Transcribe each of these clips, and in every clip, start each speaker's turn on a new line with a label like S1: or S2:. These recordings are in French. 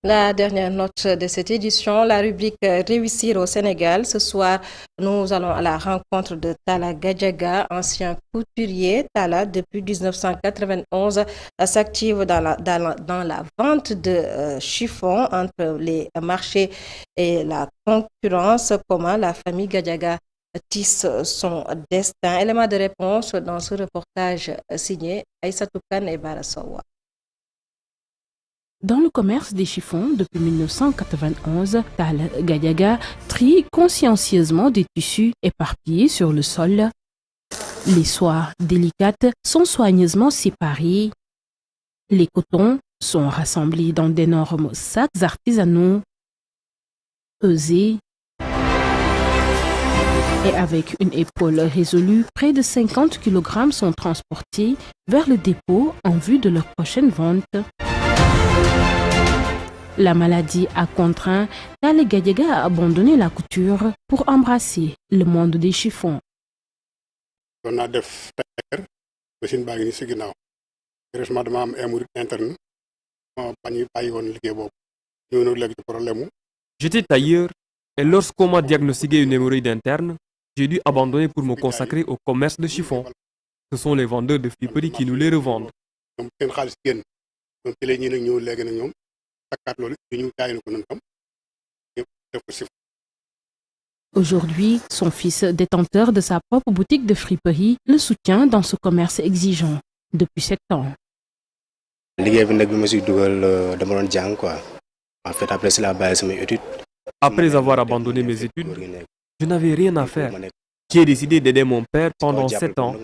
S1: La dernière note de cette édition, la rubrique Réussir au Sénégal. Ce soir, nous allons à la rencontre de Talla Gadiaga, ancien couturier. Talla, depuis 1991, s'active dans la vente de chiffons entre les marchés et la concurrence. Comment la famille Gadiaga tisse son destin? Élément de réponse dans ce reportage signé Aïssatou Kane et Barasowa.
S2: Dans le commerce des chiffons, depuis 1991, Talla Gadiaga trie consciencieusement des tissus éparpillés sur le sol. Les soies délicates sont soigneusement séparées. Les cotons sont rassemblés dans d'énormes sacs artisanaux, pesés. Et avec une épaule résolue, près de 50 kg sont transportés vers le dépôt en vue de leur prochaine vente. La maladie a contraint Talla Gadiaga à abandonner la couture pour embrasser le monde des chiffons.
S3: J'étais tailleur et lorsqu'on m'a diagnostiqué une hémorroïde interne, j'ai dû abandonner pour me consacrer au commerce de chiffons. Ce sont les vendeurs de friperies qui nous les revendent.
S2: Aujourd'hui, son fils, détenteur de sa propre boutique de friperie, le soutient dans ce commerce exigeant depuis 7 ans.
S3: Après avoir abandonné mes études, je n'avais rien à faire. J'ai décidé d'aider mon père pendant 7 ans.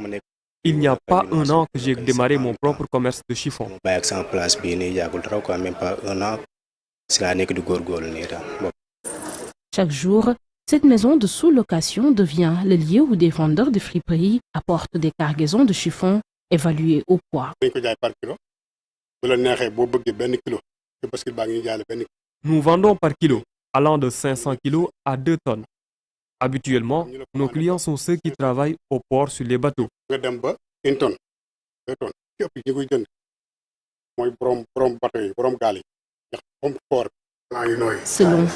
S3: Il n'y a pas un an que j'ai démarré mon propre commerce de chiffon.
S2: Chaque jour, cette maison de sous-location devient le lieu où des vendeurs de friperie apportent des cargaisons de chiffons évaluées au poids.
S3: Nous vendons par kilo, allant de 500 kg à 2 tonnes. Habituellement, nos clients sont ceux qui travaillent au port sur les bateaux.
S2: Selon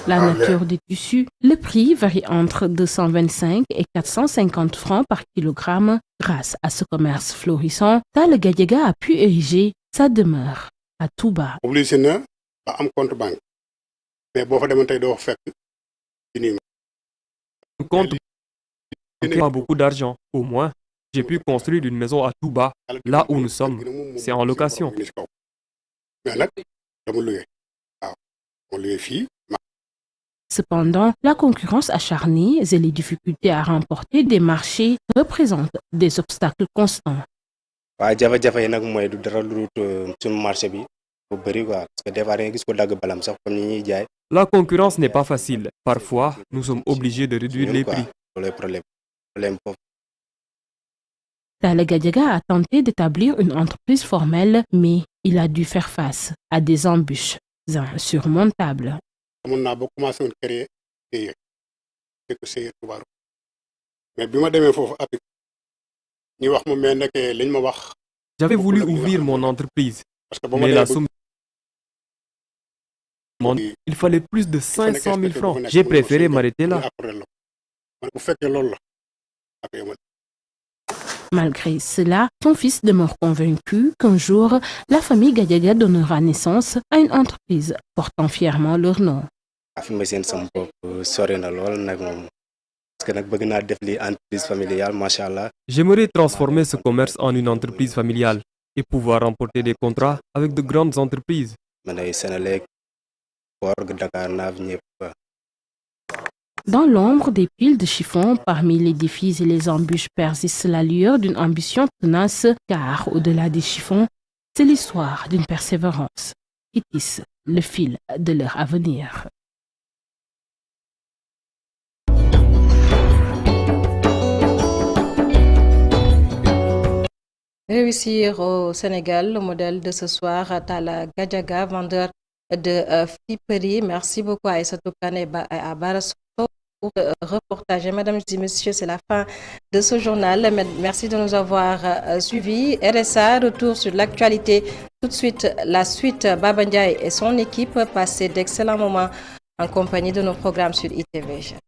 S2: la nature des tissus, le prix varie entre 225 et 450 francs par kilogramme. Grâce à ce commerce florissant, Talla Gadiaga a pu ériger sa demeure à Touba.
S3: Un compte pas beaucoup d'argent. Au moins, j'ai pu construire une maison à Touba, là où nous sommes. C'est en location.
S2: Cependant, la concurrence acharnée et les difficultés à remporter des marchés représentent des obstacles constants.
S3: La concurrence n'est pas facile. Parfois, nous sommes obligés de réduire les prix.
S2: Talla Gadiaga a tenté d'établir une entreprise formelle, mais il a dû faire face à des embûches insurmontables.
S3: J'avais voulu ouvrir mon entreprise, mais la somme il fallait plus de 500 000 francs. J'ai préféré m'arrêter là.
S2: Malgré cela, son fils demeure convaincu qu'un jour, la famille Gadiaga donnera naissance à une entreprise portant fièrement leur nom.
S3: J'aimerais transformer ce commerce en une entreprise familiale et pouvoir remporter des contrats avec de grandes entreprises.
S2: Dans l'ombre des piles de chiffons, parmi les défis et les embûches persiste la lueur d'une ambition tenace, car au-delà des chiffons, c'est l'histoire d'une persévérance qui tisse le fil de leur avenir.
S1: Réussir au Sénégal, le modèle de ce soir, Talla Gadiaga, vendeur de friperie. Merci beaucoup à Aïssatou Kane et à Barasoto pour le reportage. Mesdames et messieurs, c'est la fin de ce journal. Merci de nous avoir suivis. RSA, retour sur l'actualité Tout de suite, la suite, Baba Ndiaye et son équipe passaient d'excellents moments en compagnie de nos programmes sur ITV.